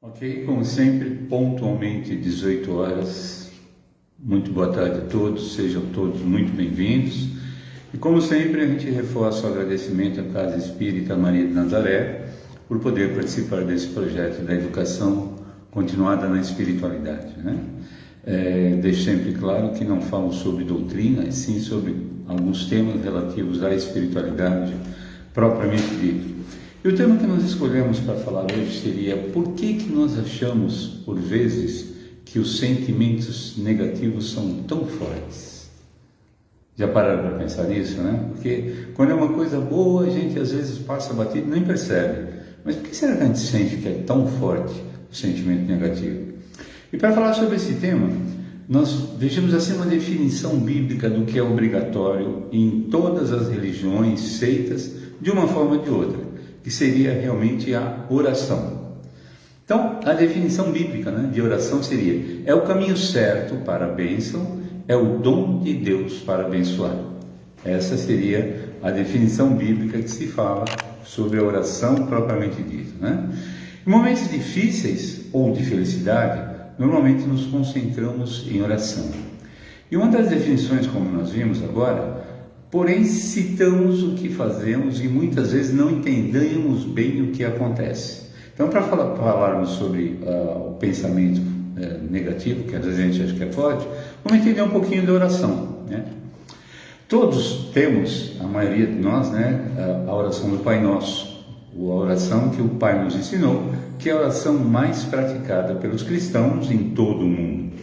Ok, como sempre, pontualmente 18 horas. Muito boa tarde a todos, sejam todos muito bem-vindos. E como sempre, a gente reforça o agradecimento à Casa Espírita Maria de Nazaré por poder participar desse projeto da educação continuada na espiritualidade, né? Deixo sempre claro que não falo sobre doutrina, e sim sobre alguns temas relativos à espiritualidade propriamente dito. E o tema que nós escolhemos para falar hoje seria: por que nós achamos, por vezes, que os sentimentos negativos são tão fortes? Já pararam para pensar nisso, né? Porque quando é uma coisa boa, a gente às vezes passa batido e nem percebe. Mas por que será que a gente sente que é tão forte o sentimento negativo? E para falar sobre esse tema, nós vejamos assim uma definição bíblica do que é obrigatório em todas as religiões, seitas, de uma forma ou de outra, que seria realmente a oração. Então, a definição bíblica, né, de oração seria: é o caminho certo para a bênção, é o dom de Deus para abençoar. Essa seria a definição bíblica que se fala sobre a oração propriamente dita, né? Em momentos difíceis ou de felicidade, normalmente nos concentramos em oração. E uma das definições, como nós vimos agora, porém citamos o que fazemos e muitas vezes não entendemos bem o que acontece. Então, para falarmos sobre o pensamento negativo, que às vezes a gente acha que é forte, vamos entender um pouquinho da oração, né? Todos temos, a maioria de nós, né, a oração do Pai Nosso, a oração que o Pai nos ensinou, que é a oração mais praticada pelos cristãos em todo o mundo.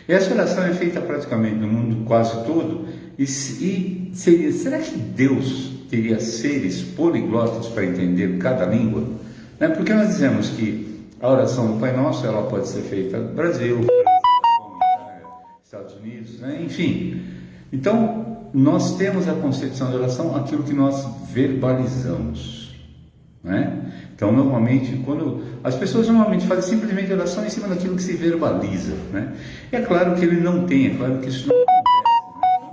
E essa oração é feita praticamente no mundo quase todo, e será que Deus teria seres poliglotas para entender cada língua? Né? Porque nós dizemos que a oração do Pai Nosso, ela pode ser feita no Brasil, França, Estados Unidos, né? Enfim. Então, nós temos a concepção de oração, aquilo que nós verbalizamos, né? Então, normalmente, as pessoas fazem simplesmente oração em cima daquilo que se verbaliza, né? E é claro que ele não tem, é claro que isso não acontece, né?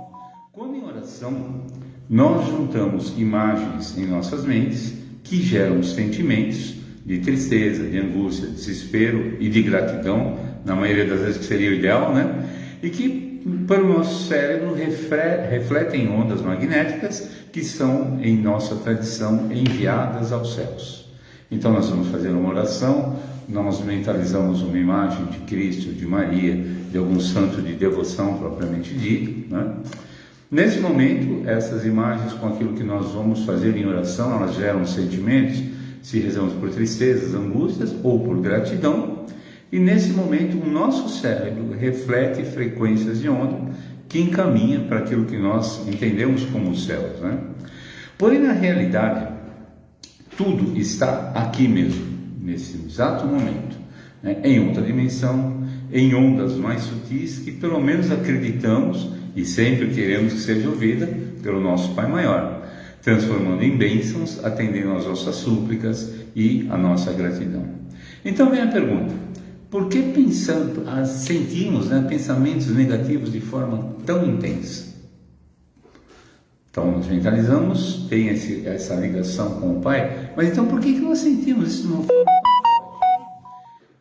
Quando em oração, nós juntamos imagens em nossas mentes que geram sentimentos de tristeza, de angústia, de desespero e de gratidão, na maioria das vezes que seria o ideal, né? E que, para o nosso cérebro, refletem ondas magnéticas que são, em nossa tradição, enviadas aos céus. Então, nós vamos fazer uma oração, nós mentalizamos uma imagem de Cristo, de Maria, de algum santo de devoção propriamente dito, né? Nesse momento, essas imagens, com aquilo que nós vamos fazer em oração, elas geram sentimentos, se rezamos por tristezas, angústias ou por gratidão, e nesse momento o nosso cérebro reflete frequências de onda que encaminha para aquilo que nós entendemos como os céus, né? Porém, na realidade, tudo está aqui mesmo, nesse exato momento, né? Em outra dimensão, em ondas mais sutis que pelo menos acreditamos e sempre queremos que seja ouvida pelo nosso Pai Maior, transformando em bênçãos, atendendo às nossas súplicas e à nossa gratidão. Então vem a pergunta: por que sentimos, né, pensamentos negativos de forma tão intensa? Então nós mentalizamos, tem essa ligação com o Pai, mas então por que nós sentimos isso de uma forma tão forte?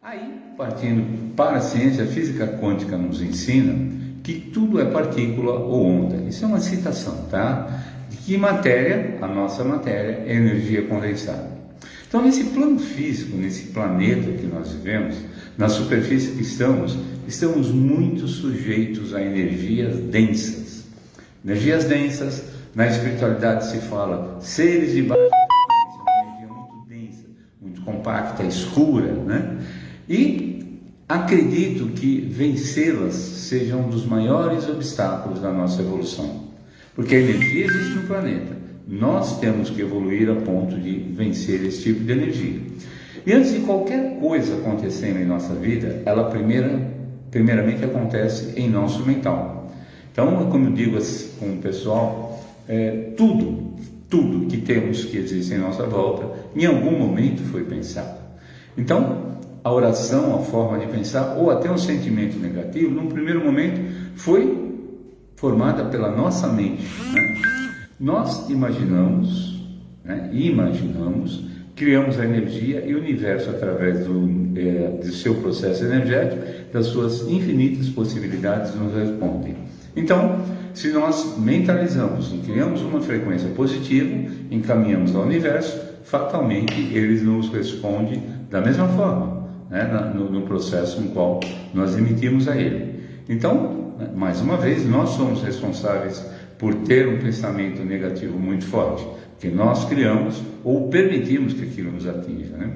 Aí, partindo para a ciência, a física quântica nos ensina que tudo é partícula ou onda. Isso é uma citação, tá? De que matéria, a nossa matéria, é energia condensada. Então, nesse plano físico, nesse planeta que nós vivemos, na superfície que estamos muito sujeitos a energias densas. Energias densas, na espiritualidade se fala seres de baixa frequência, uma energia muito densa, muito compacta, escura, né? E acredito que vencê-las seja um dos maiores obstáculos da nossa evolução. Porque a energia existe no planeta. Nós temos que evoluir a ponto de vencer esse tipo de energia. E antes de qualquer coisa acontecendo em nossa vida, ela primeiramente acontece em nosso mental. Então, como eu digo com o pessoal, tudo que temos que existe em nossa volta, em algum momento foi pensado. Então, a oração, a forma de pensar, ou até um sentimento negativo, num primeiro momento, foi formada pela nossa mente, né? Nós imaginamos criamos a energia e o universo, através do seu processo energético, das suas infinitas possibilidades, nos responde. Então, se nós mentalizamos e criamos uma frequência positiva, encaminhamos ao universo, fatalmente ele nos responde da mesma forma, né, no processo no qual nós emitimos a ele. Então, mais uma vez, nós somos responsáveis por ter um pensamento negativo muito forte, que nós criamos ou permitimos que aquilo nos atinja, né?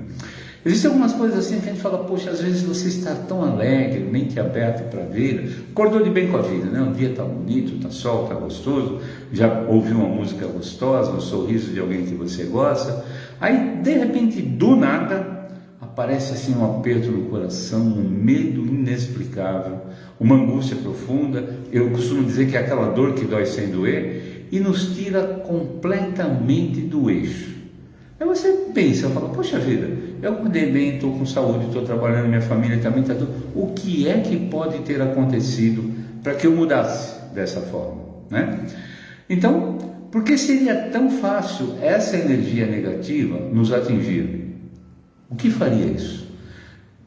Existem algumas coisas assim que a gente fala, poxa, às vezes você está tão alegre, mente aberta para a vida, acordou de bem com a vida, né? O dia está bonito, está sol, está gostoso, já ouviu uma música gostosa, um sorriso de alguém que você gosta, aí de repente, do nada, aparece assim um aperto no coração, um medo inexplicável, uma angústia profunda. Eu costumo dizer que é aquela dor que dói sem doer, e nos tira completamente do eixo. Aí você pensa, fala, poxa vida, eu acordei bem, estou com saúde, estou trabalhando, minha família também está tudo. O que é que pode ter acontecido para que eu mudasse dessa forma, né? Então, por que seria tão fácil essa energia negativa nos atingir? O que faria isso?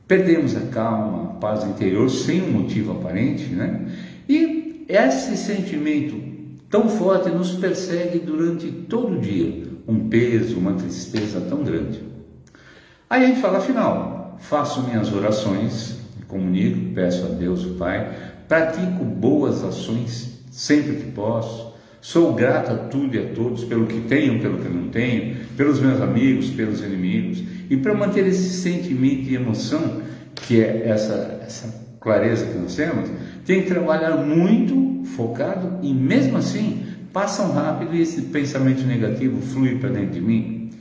Perdemos a calma, a paz interior sem um motivo aparente, né? E esse sentimento tão forte nos persegue durante todo o dia, um peso, uma tristeza tão grande. Aí a gente fala, afinal, faço minhas orações, me comunico, peço a Deus, o Pai, pratico boas ações sempre que posso, sou grato a tudo e a todos, pelo que tenho, pelo que não tenho, pelos meus amigos, pelos inimigos, e para manter esse sentimento e emoção, que é essa clareza que nós temos, tem que trabalhar muito, focado, e mesmo assim, passam rápido e esse pensamento negativo flui para dentro de mim.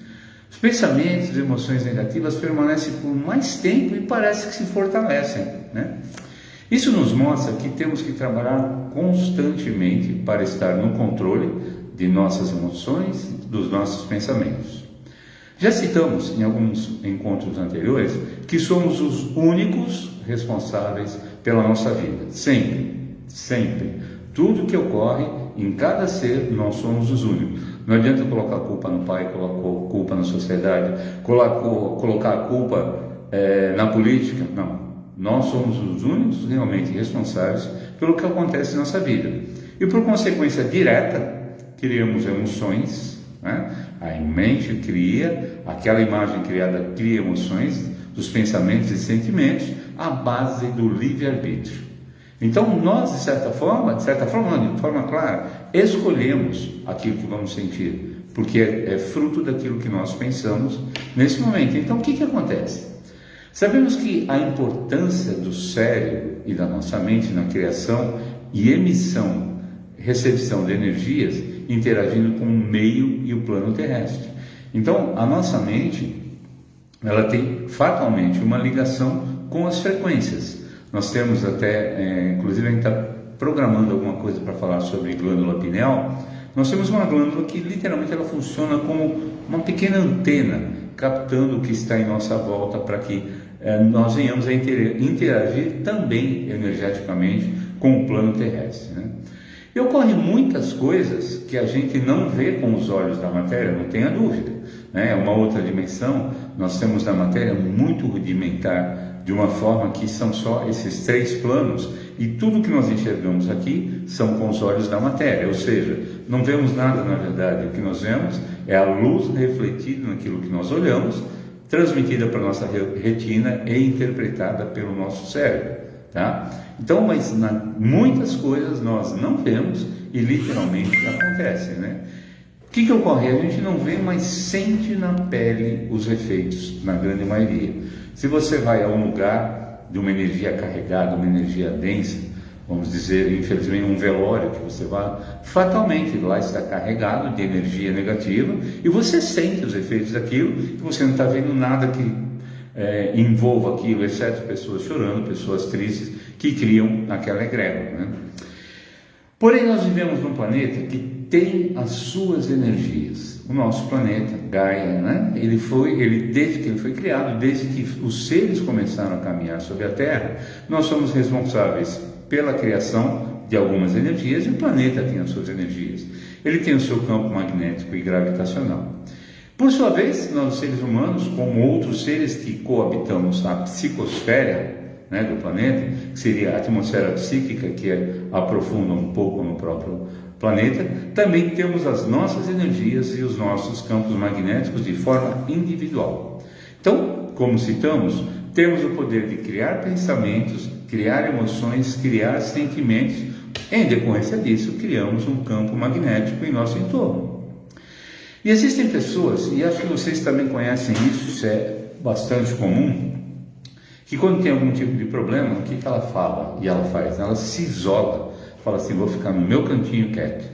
Os pensamentos, as emoções negativas permanecem por mais tempo e parece que se fortalecem, né? Isso nos mostra que temos que trabalhar constantemente para estar no controle de nossas emoções, dos nossos pensamentos. Já citamos em alguns encontros anteriores que somos os únicos responsáveis pela nossa vida, sempre. Tudo que ocorre em cada ser, nós somos os únicos. Não adianta colocar a culpa no pai, colocar a culpa na sociedade, colocar a culpa na política. Não. Nós somos os únicos realmente responsáveis pelo que acontece em nossa vida. E por consequência direta, criamos emoções, né? A mente cria, aquela imagem criada cria emoções, dos pensamentos e sentimentos, à base do livre-arbítrio. Então nós, de certa forma, de forma clara, escolhemos aquilo que vamos sentir, porque é fruto daquilo que nós pensamos nesse momento. Então o que acontece? Sabemos que a importância do cérebro e da nossa mente na criação e emissão, recepção de energias, interagindo com o meio e o plano terrestre. Então, a nossa mente, ela tem fatalmente uma ligação com as frequências. Nós temos até, inclusive a gente está programando alguma coisa para falar sobre glândula pineal. Nós temos uma glândula que literalmente ela funciona como uma pequena antena, captando o que está em nossa volta para que nós venhamos a interagir também energeticamente com o plano terrestre, né? E ocorrem muitas coisas que a gente não vê com os olhos da matéria, não tenha dúvida, né? É uma outra dimensão, nós temos da matéria muito rudimentar, de uma forma que são só esses 3 planos, e tudo que nós enxergamos aqui são com os olhos da matéria, ou seja, não vemos nada na verdade, o que nós vemos é a luz refletida naquilo que nós olhamos, transmitida para a nossa retina e interpretada pelo nosso cérebro, tá? Então, mas muitas coisas nós não vemos e literalmente acontecem, né? O que ocorre? A gente não vê, mas sente na pele os efeitos, na grande maioria. Se você vai a um lugar de uma energia carregada, uma energia densa, vamos dizer, infelizmente, um velório que você vai, fatalmente lá está carregado de energia negativa e você sente os efeitos daquilo e você não está vendo nada que envolva aquilo, exceto pessoas chorando, pessoas tristes que criam aquela egrégora, né? Porém, nós vivemos num planeta que tem as suas energias. O nosso planeta, Gaia, né? Desde que ele foi criado, desde que os seres começaram a caminhar sobre a Terra, nós somos responsáveis pela criação de algumas energias, e o planeta tem as suas energias. Ele tem o seu campo magnético e gravitacional. Por sua vez, nós seres humanos, como outros seres que coabitamos a psicosfera, né, do planeta, que seria a atmosfera psíquica, que aprofunda um pouco no próprio planeta, também temos as nossas energias e os nossos campos magnéticos de forma individual. Então, como citamos, temos o poder de criar pensamentos, criar emoções, criar sentimentos. Em decorrência disso, criamos um campo magnético em nosso entorno. E existem pessoas, e acho que vocês também conhecem isso é bastante comum, que quando tem algum tipo de problema, o que ela fala e ela faz? Ela se isola, fala assim, vou ficar no meu cantinho quieto,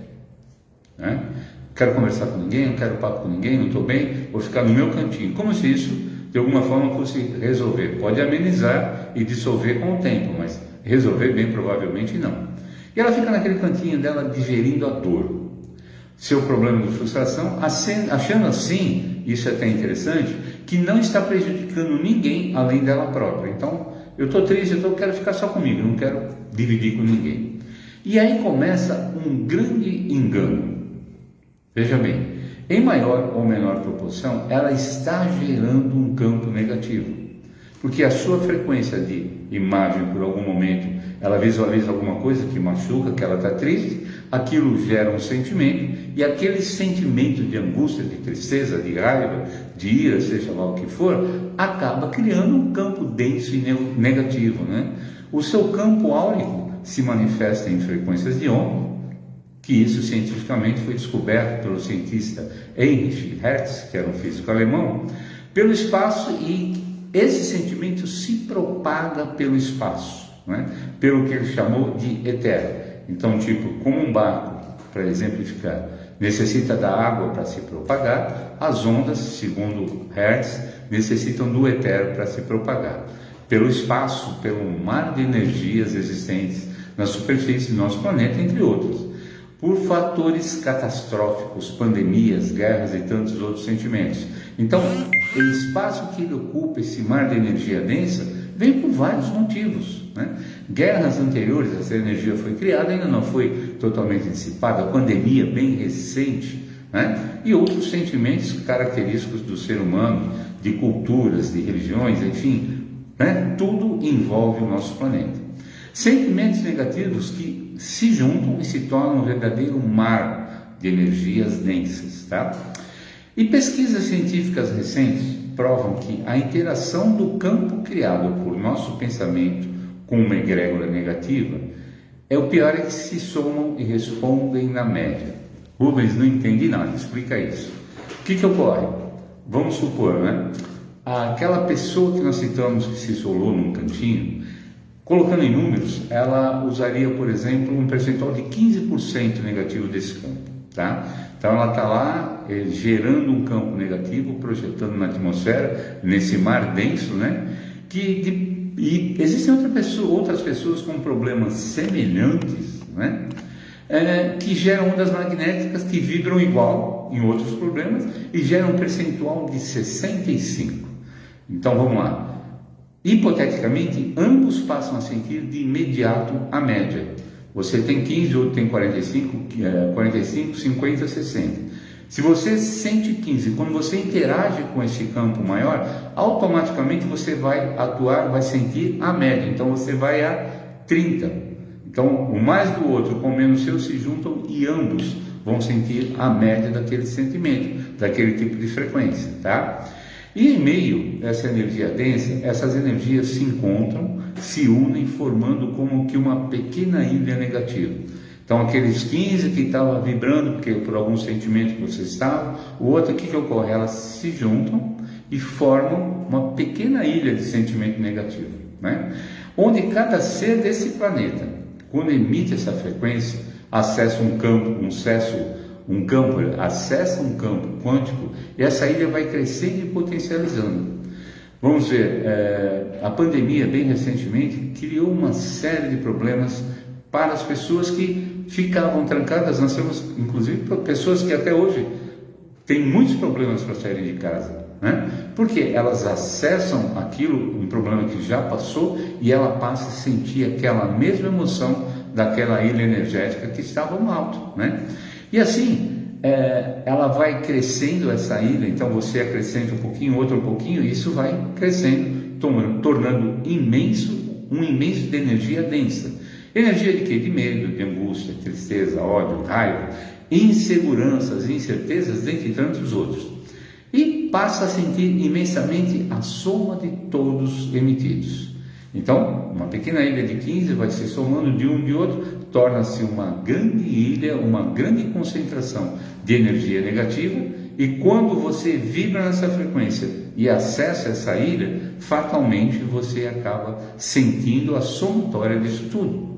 né? Quero conversar com ninguém, não quero papo com ninguém, não estou bem, vou ficar no meu cantinho, como se isso de alguma forma fosse resolver. Pode amenizar e dissolver com o tempo, mas resolver bem provavelmente não. E ela fica naquele cantinho dela digerindo a dor, seu problema de frustração, achando assim, isso é até interessante, que não está prejudicando ninguém além dela própria. Então, eu estou triste, eu quero ficar só comigo, não quero dividir com ninguém. E aí começa um grande engano. Veja bem, em maior ou menor proporção, ela está gerando um campo negativo, porque a sua frequência de imagem, por algum momento, ela visualiza alguma coisa que machuca, que ela está triste, aquilo gera um sentimento, e aquele sentimento de angústia, de tristeza, de raiva, de ira, seja lá o que for, acaba criando um campo denso e negativo, né? O seu campo áurico se manifesta em frequências de onda, que isso cientificamente foi descoberto pelo cientista Heinrich Hertz, que era um físico alemão, pelo espaço, e esse sentimento se propaga pelo espaço, né? Pelo que ele chamou de etéreo. Então, tipo, como um barco, para exemplificar, necessita da água para se propagar, as ondas, segundo Hertz, necessitam do etéreo para se propagar. Pelo espaço, pelo mar de energias existentes na superfície do nosso planeta, entre outros. Por fatores catastróficos, pandemias, guerras e tantos outros sentimentos. Então, o espaço que ele ocupa, esse mar de energia densa, vem por vários motivos, né? Guerras anteriores, essa energia foi criada, ainda não foi totalmente dissipada, a pandemia bem recente, né? E outros sentimentos característicos do ser humano, de culturas, de religiões, enfim, né? Tudo envolve o nosso planeta. Sentimentos negativos que se juntam e se tornam um verdadeiro mar de energias densas, tá? E pesquisas científicas recentes provam que a interação do campo criado por nosso pensamento com uma egrégora negativa é o pior, é que se somam e respondem na média. Rubens não entende nada, explica isso. O que ocorre? Vamos supor, né? Aquela pessoa que nós citamos que se isolou num cantinho, colocando em números, ela usaria, por exemplo, um percentual de 15% negativo desse campo, tá? Então ela está lá gerando um campo negativo, projetando na atmosfera, nesse mar denso, né? E existem outras pessoas com problemas semelhantes, né? Que geram ondas magnéticas que vibram igual em outros problemas e geram um percentual de 65%. Então vamos lá. Hipoteticamente, ambos passam a sentir de imediato a média. Você tem 15, outro tem 45, 50, 60. Se você sente 15, quando você interage com esse campo maior, automaticamente você vai atuar, vai sentir a média. Então você vai a 30. Então o mais do outro com o menos seu se juntam e ambos vão sentir a média daquele sentimento, daquele tipo de frequência, tá? E em meio a essa energia densa, essas energias se encontram, se unem, formando como que uma pequena ilha negativa. Então, aqueles 15 que estavam vibrando porque por algum sentimento que você estava, o outro, o que ocorre? Elas se juntam e formam uma pequena ilha de sentimento negativo, né? Onde cada ser desse planeta, quando emite essa frequência, acessa um campo quântico, e essa ilha vai crescendo e potencializando. Vamos ver, a pandemia, bem recentemente, criou uma série de problemas para as pessoas que ficavam trancadas. Nós temos, inclusive, pessoas que até hoje têm muitos problemas para saírem de casa, né? Porque elas acessam aquilo, um problema que já passou, e ela passa a sentir aquela mesma emoção daquela ilha energética que estava no alto, né? E assim, ela vai crescendo essa ilha, então você acrescenta um pouquinho, outro um pouquinho, e isso vai crescendo, tornando um imenso de energia densa. Energia de quê? De medo, de angústia, tristeza, ódio, raiva, inseguranças, incertezas, dentre tantos outros. E passa a sentir imensamente a soma de todos emitidos. Então, uma pequena ilha de 15 vai se somando de um de outro, torna-se uma grande ilha, uma grande concentração de energia negativa, e quando você vibra nessa frequência e acessa essa ilha, fatalmente você acaba sentindo a somatória disso tudo.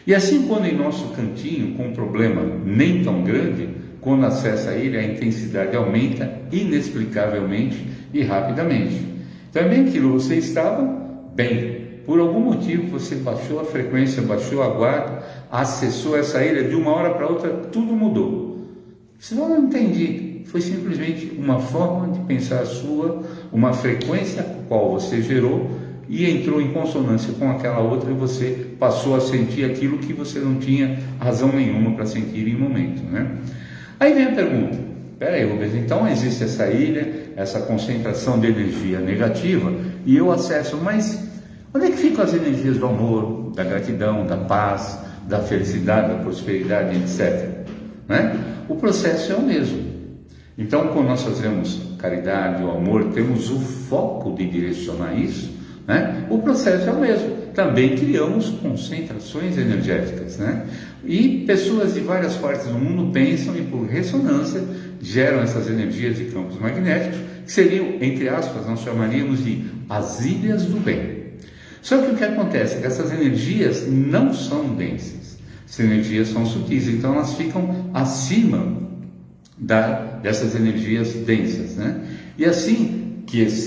E assim, quando em nosso cantinho, com um problema nem tão grande, quando acessa a ilha, a intensidade aumenta inexplicavelmente e rapidamente. Também aquilo, você estava bem, por algum motivo você baixou a frequência, baixou a guarda, acessou essa ilha, de uma hora para outra tudo mudou. Você não entendi, foi simplesmente uma forma de pensar sua, uma frequência a qual você gerou e entrou em consonância com aquela outra, e você passou a sentir aquilo que você não tinha razão nenhuma para sentir em momento, né? Aí vem a pergunta: peraí, Rubens, então existe essa ilha, essa concentração de energia negativa, e eu acesso, mas onde é que ficam as energias do amor, da gratidão, da paz, da felicidade, da prosperidade, etc., né? O processo é o mesmo. Então, quando nós fazemos caridade, o amor, temos o foco de direcionar isso, né? O processo é o mesmo. Também criamos concentrações energéticas, né? E pessoas de várias partes do mundo pensam e, por ressonância, geram essas energias de campos magnéticos, que seriam, entre aspas, nós chamaríamos de as ilhas do bem. Só que o que acontece é que essas energias não são densas, essas energias são sutis, então elas ficam acima dessas energias densas, né? E assim,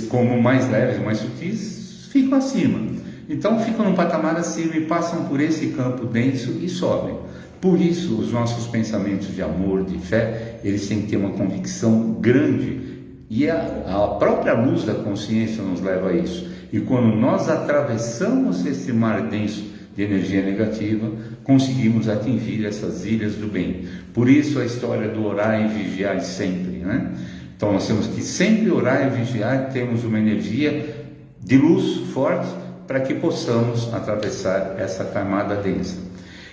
como mais leves e mais sutis, ficam acima. Então ficam num patamar acima e passam por esse campo denso e sobem. Por isso, os nossos pensamentos de amor, de fé, eles têm que ter uma convicção grande. E a própria luz da consciência nos leva a isso. E quando nós atravessamos esse mar denso de energia negativa, conseguimos atingir essas ilhas do bem. Por isso a história do orar e vigiar sempre, né? Então nós temos que sempre orar e vigiar, temos uma energia de luz forte para que possamos atravessar essa camada densa.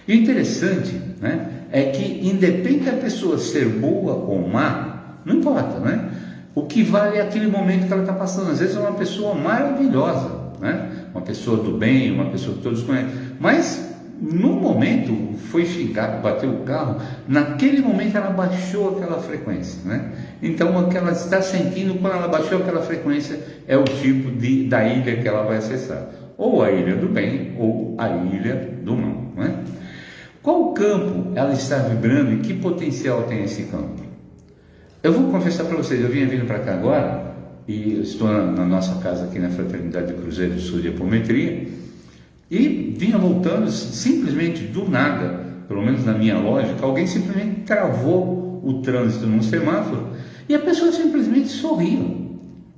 E o interessante, né, é que independente da pessoa ser boa ou má, não importa, né? O que vale é aquele momento que ela está passando. Às vezes é uma pessoa maravilhosa, né? Uma pessoa do bem, uma pessoa que todos conhecem, mas no momento foi xingado, bateu o carro, naquele momento ela baixou aquela frequência, né? Então o que ela está sentindo quando ela baixou aquela frequência é o tipo da ilha que ela vai acessar, ou a ilha do bem ou a ilha do mal, né? Qual campo ela está vibrando e que potencial tem esse campo? Eu vou confessar para vocês, eu vindo para cá agora, e eu estou na nossa casa aqui na Fraternidade do Cruzeiro do Sul de Apometria, e vinha voltando simplesmente do nada, pelo menos na minha lógica, alguém simplesmente travou o trânsito num semáforo, e a pessoa simplesmente sorria,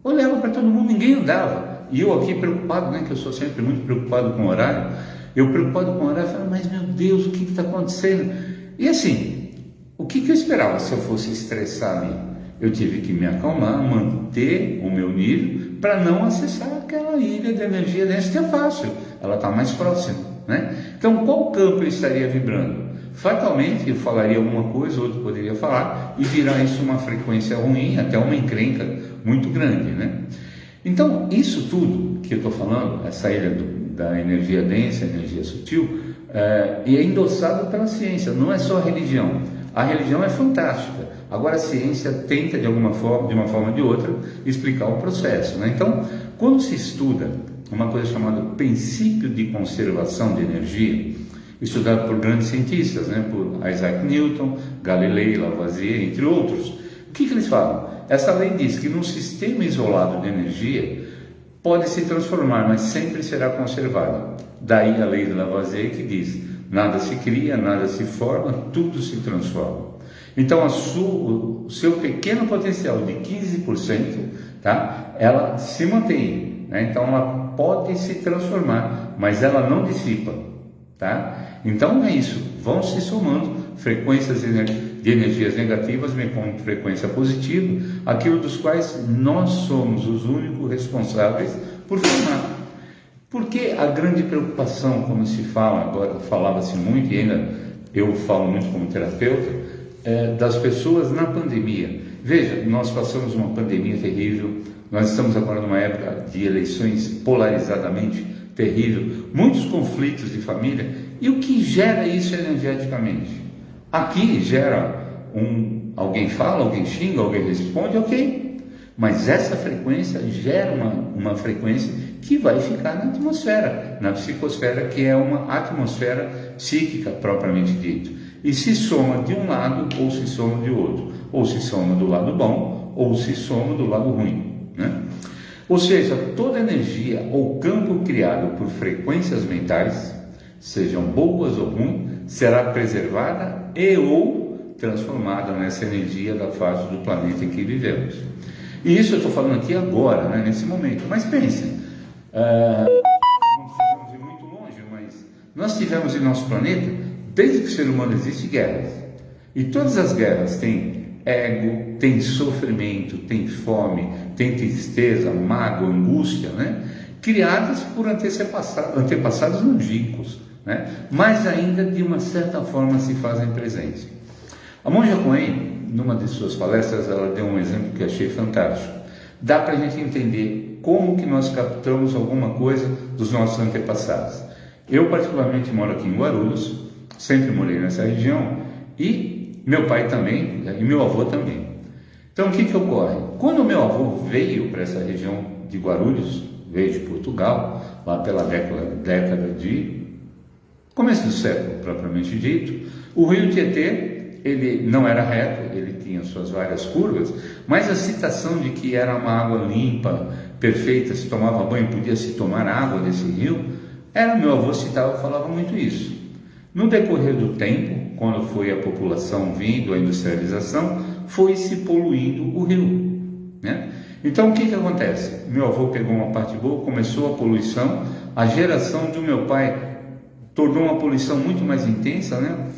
olhava para todo mundo, ninguém andava, e eu aqui preocupado, né, que eu sou sempre muito preocupado com o horário, eu preocupado com o horário, falei, mas meu Deus, o que está acontecendo? E assim, o que eu esperava se eu fosse estressar ali? Eu tive que me acalmar, manter o meu nível para não acessar aquela ilha de energia densa, que é fácil, ela está mais próxima, né? Então, qual campo eu estaria vibrando? Fatalmente, eu falaria alguma coisa, outro poderia falar, e virar isso uma frequência ruim, até uma encrenca muito grande, né? Então, isso tudo que eu estou falando, essa ilha da energia densa, energia sutil, e é endossado pela ciência, não é só a religião. A religião é fantástica, agora a ciência tenta de uma forma ou de outra, explicar o processo, né? Então, quando se estuda uma coisa chamada princípio de conservação de energia, estudado por grandes cientistas, né? Por Isaac Newton, Galileu, Lavoisier, entre outros, o que eles falam? Essa lei diz que num sistema isolado de energia pode se transformar, mas sempre será conservada. Daí a lei de Lavoisier que diz: nada se cria, nada se forma, tudo se transforma. Então, o seu pequeno potencial de 15%, tá? Ela se mantém, né? Então, ela pode se transformar, mas ela não dissipa, tá? Então, é isso. Vão se somando frequências energéticas. de energias negativas, bem como frequência positiva, aquilo dos quais nós somos os únicos responsáveis por formar. Porque a grande preocupação, como se fala agora, falava-se muito, e ainda eu falo muito como terapeuta, das pessoas na pandemia. Veja, nós passamos uma pandemia terrível, nós estamos agora numa época de eleições polarizadamente terrível, muitos conflitos de família, e o que gera isso energeticamente? Aqui gera alguém fala, alguém xinga, alguém responde, ok, mas essa frequência gera uma frequência que vai ficar na atmosfera, na psicosfera, que é uma atmosfera psíquica propriamente dito, e se soma de um lado ou se soma de outro, ou se soma do lado bom ou se soma do lado ruim, né? Ou seja, toda energia ou campo criado por frequências mentais, sejam boas ou ruins, será preservada e ou transformada nessa energia da fase do planeta em que vivemos. E isso eu estou falando aqui agora, né, nesse momento. Mas pensem, não precisamos ir muito longe, mas nós tivemos em nosso planeta, desde que o ser humano existe, guerras. E todas as guerras têm ego, tem sofrimento, tem fome, tem tristeza, mágoa, angústia, né? Criadas por antepassados longínquos, né? Mas ainda de uma certa forma se fazem presentes. A monja Coen, numa de suas palestras, ela deu um exemplo que eu achei fantástico. Dá para a gente entender como que nós captamos alguma coisa dos nossos antepassados. Eu particularmente moro aqui em Guarulhos, sempre morei nessa região, e meu pai também, e meu avô também. Então o que ocorre? Quando meu avô veio para essa região de Guarulhos, veio de Portugal, lá pela década de começo do século propriamente dito, o rio Tietê, ele não era reto, ele tinha suas várias curvas, mas a citação de que era uma água limpa, perfeita, se tomava banho, podia se tomar água desse rio, meu avô citava, falava muito isso. No decorrer do tempo, quando foi a população vindo, a industrialização, foi se poluindo o rio, né? Então o que acontece? Meu avô pegou uma parte boa, começou a poluição, a geração do meu pai tornou uma poluição muito mais intensa, né?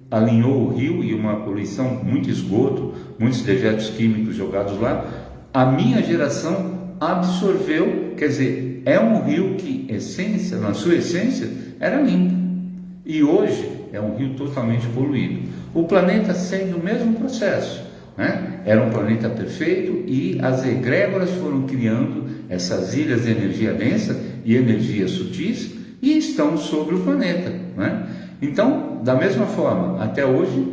Alinhou o rio e uma poluição, muito esgoto, muitos dejetos químicos jogados lá. A minha geração absorveu, quer dizer, é um rio que, na sua essência, era limpo. E hoje é um rio totalmente poluído. O planeta segue o mesmo processo, né? Era um planeta perfeito e as egrégoras foram criando essas ilhas de energia densa e energias sutis e estão sobre o planeta, né? Então, da mesma forma, até hoje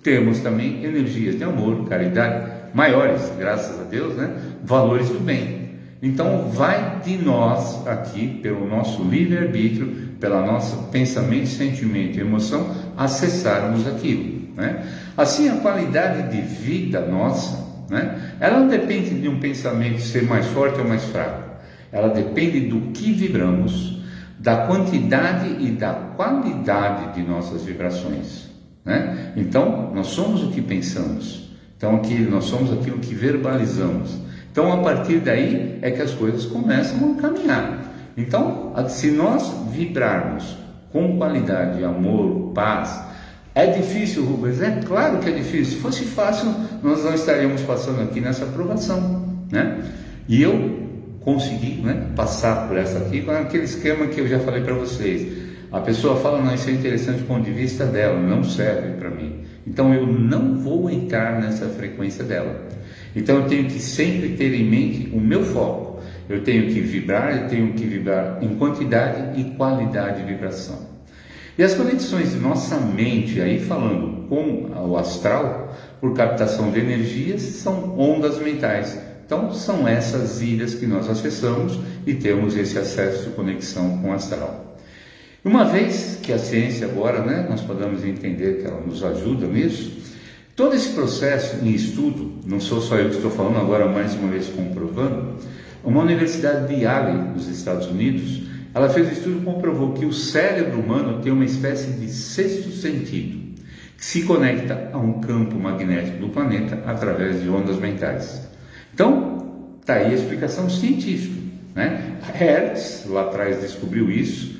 temos também energias de amor, caridade, maiores, graças a Deus, né? Valores do bem. Então, vai de nós aqui, pelo nosso livre-arbítrio, pelo nosso pensamento, sentimento e emoção, acessarmos aquilo, né? Assim, a qualidade de vida nossa, né? Ela não depende de um pensamento ser mais forte ou mais fraco. Ela depende do que vibramos, da quantidade e da qualidade de nossas vibrações, né? Então, nós somos o que pensamos. Então, nós somos aquilo que verbalizamos. Então, a partir daí é que as coisas começam a caminhar. Então, se nós vibrarmos com qualidade, amor, paz, é difícil, Rubens? É claro que é difícil. Se fosse fácil, nós não estaríamos passando aqui nessa aprovação, né? E eu consegui, né, passar por essa aqui com aquele esquema que eu já falei para vocês. A pessoa fala, não, isso é interessante do ponto de vista dela, não serve para mim. Então, eu não vou entrar nessa frequência dela. Então, eu tenho que sempre ter em mente o meu foco. Eu tenho que vibrar em quantidade e qualidade de vibração. E as conexões de nossa mente, aí falando com o astral, por captação de energias, são ondas mentais. Então, são essas ilhas que nós acessamos e temos esse acesso de conexão com o astral. Uma vez que a ciência agora, né, nós podemos entender que ela nos ajuda nisso, todo esse processo em estudo, não sou só eu que estou falando agora, mais uma vez comprovando, uma universidade de Yale, nos Estados Unidos, ela fez um estudo e comprovou que o cérebro humano tem uma espécie de sexto sentido, que se conecta a um campo magnético do planeta através de ondas mentais. Então, está aí a explicação científica, né? Hertz, lá atrás, descobriu isso.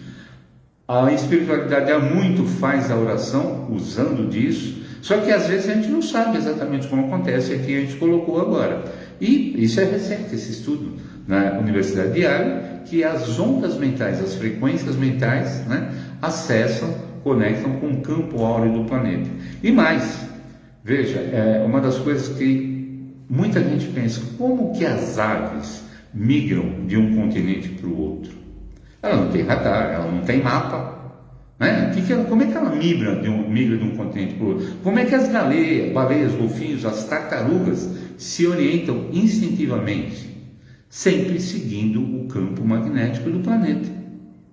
A espiritualidade há muito faz a oração usando disso, Só que às vezes a gente não sabe exatamente como acontece, aqui a gente colocou agora. E isso é recente, esse estudo na Universidade de Iowa, que as ondas mentais, as frequências mentais, né, acessam, conectam com o campo áureo do planeta. E mais, veja, uma das coisas que muita gente pensa, como que as aves migram de um continente para o outro? Ela não tem radar, ela não tem mapa, né? Como é que ela migra de um continente para o outro? Como é que as baleias, golfinhos, as tartarugas se orientam instintivamente? Sempre seguindo o campo magnético do planeta,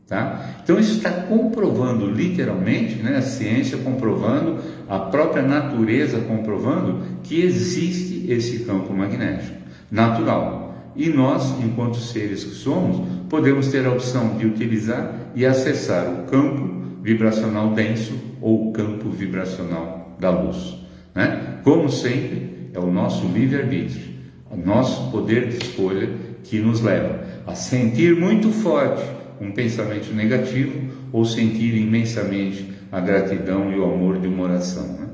tá? Então isso está comprovando literalmente, né, a ciência comprovando, a própria natureza comprovando que existe esse campo magnético natural. E nós, enquanto seres que somos, podemos ter a opção de utilizar e acessar o campo vibracional denso ou o campo vibracional da luz, né? Como sempre, é o nosso livre-arbítrio, o nosso poder de escolha que nos leva a sentir muito forte um pensamento negativo ou sentir imensamente a gratidão e o amor de uma oração, né?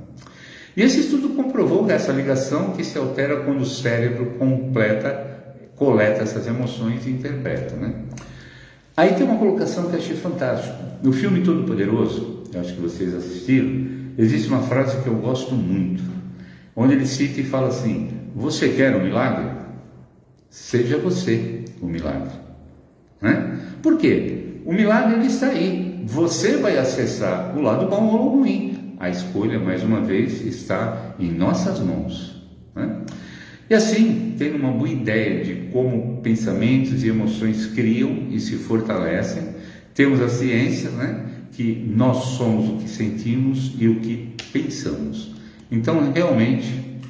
E esse estudo comprovou essa ligação que se altera quando o cérebro coleta essas emoções e interpreta, né? Aí tem uma colocação que eu achei fantástica. No filme Todo Poderoso, eu acho que vocês assistiram, existe uma frase que eu gosto muito, onde ele cita e fala assim: você quer um milagre? Seja você o milagre, né? Por quê? O milagre ele está aí. Você vai acessar o lado bom ou o ruim. A escolha, mais uma vez, está em nossas mãos, né? E assim, tendo uma boa ideia de como pensamentos e emoções criam e se fortalecem, temos a ciência, né, que nós somos o que sentimos e o que pensamos. Então, realmente,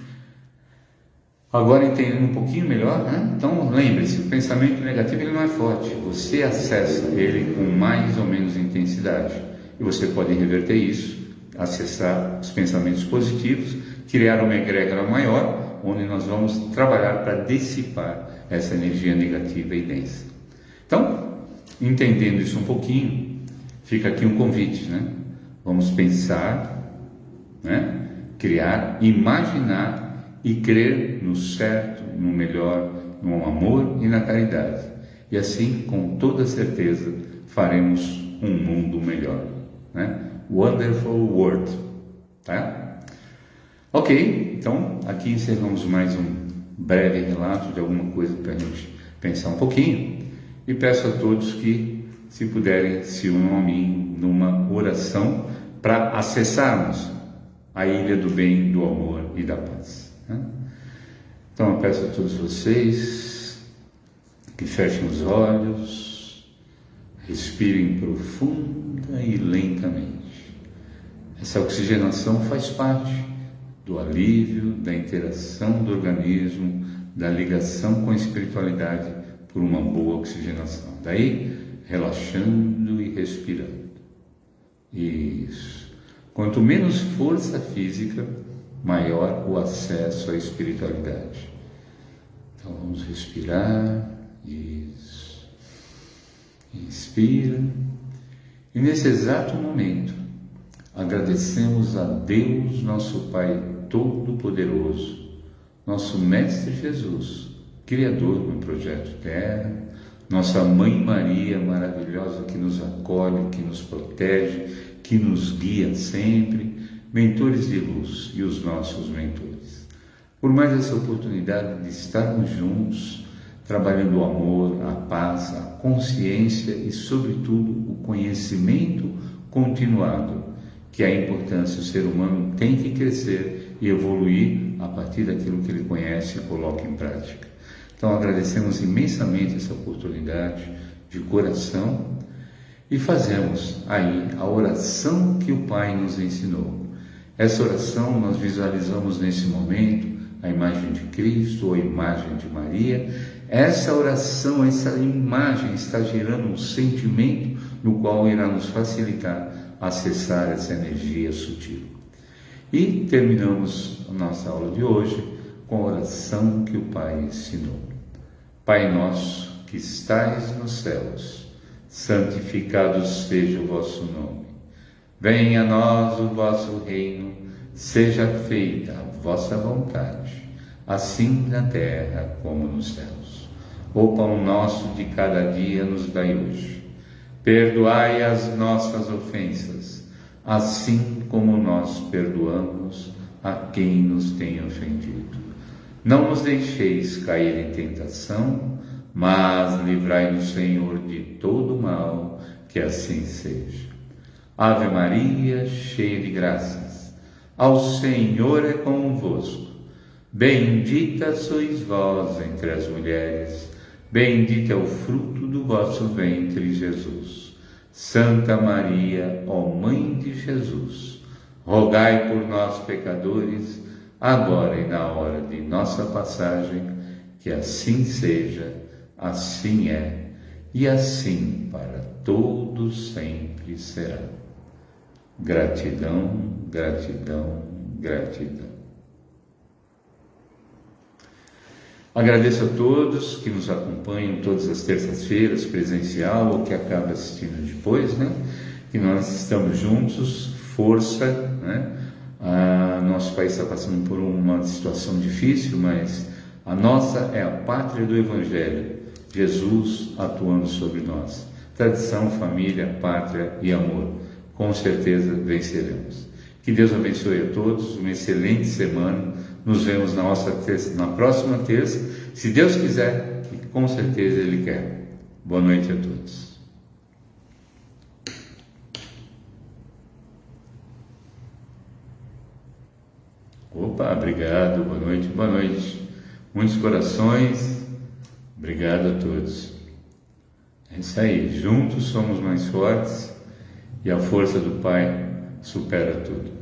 agora entendendo um pouquinho melhor, né? Então, lembre-se, o pensamento negativo ele não é forte, você acessa ele com mais ou menos intensidade. E você pode reverter isso, acessar os pensamentos positivos, criar uma egrégora maior, onde nós vamos trabalhar para dissipar essa energia negativa e densa. Então, entendendo isso um pouquinho, fica aqui um convite, né? Vamos pensar, né? Criar, imaginar e crer no certo, no melhor, no amor e na caridade. E assim, com toda certeza, faremos um mundo melhor, né? Wonderful world, tá? Ok, então aqui encerramos mais um breve relato de alguma coisa para a gente pensar um pouquinho e peço a todos que, se puderem, se unam a mim numa oração para acessarmos a ilha do bem, do amor e da paz, né? Então eu peço a todos vocês que fechem os olhos, respirem profunda e lentamente. Essa oxigenação faz parte do alívio, da interação do organismo, da ligação com a espiritualidade por uma boa oxigenação. Daí, relaxando e respirando. Isso. Quanto menos força física, maior o acesso à espiritualidade. Então, vamos respirar. Isso. Inspira. E nesse exato momento, agradecemos a Deus, nosso Pai Todo-Poderoso, nosso Mestre Jesus, Criador do Projeto Terra, nossa Mãe Maria maravilhosa que nos acolhe, que nos protege, que nos guia sempre, mentores de luz e os nossos mentores. Por mais essa oportunidade de estarmos juntos, trabalhando o amor, a paz, a consciência e, sobretudo, o conhecimento continuado, que a importância o ser humano tem que crescer e evoluir a partir daquilo que ele conhece e coloca em prática. Então agradecemos imensamente essa oportunidade de coração e fazemos aí a oração que o Pai nos ensinou. Essa oração nós visualizamos nesse momento a imagem de Cristo ou a imagem de Maria. Essa oração, essa imagem está gerando um sentimento no qual irá nos facilitar acessar essa energia sutil. E terminamos a nossa aula de hoje com a oração que o Pai ensinou. Pai nosso que estais nos céus, santificado seja o vosso nome. Venha a nós o vosso reino, seja feita a vossa vontade, assim na terra como nos céus. O pão nosso de cada dia nos dai hoje. Perdoai as nossas ofensas, assim como nós perdoamos a quem nos tem ofendido. Não nos deixeis cair em tentação, mas livrai-nos, Senhor, de todo mal, que assim seja. Ave Maria, cheia de graças, ao Senhor é convosco. Bendita sois vós entre as mulheres, bendito é o fruto do vosso ventre, Jesus. Santa Maria, ó Mãe de Jesus, rogai por nós, pecadores, agora e na hora de nossa passagem, que assim seja, assim é, e assim para todos sempre será. Gratidão, gratidão, gratidão. Agradeço a todos que nos acompanham todas as terças-feiras, presencial, ou que acabam assistindo depois, né? Que nós estamos juntos, força, né? Nosso país está passando por uma situação difícil, mas a nossa é a pátria do Evangelho, Jesus atuando sobre nós. Tradição, família, pátria e amor. Com certeza venceremos. Que Deus abençoe a todos, uma excelente semana. Nos vemos na próxima terça, se Deus quiser, e com certeza Ele quer. Boa noite a todos. Opa, obrigado, boa noite, boa noite. Muitos corações, obrigado a todos. É isso aí, juntos somos mais fortes e a força do Pai supera tudo.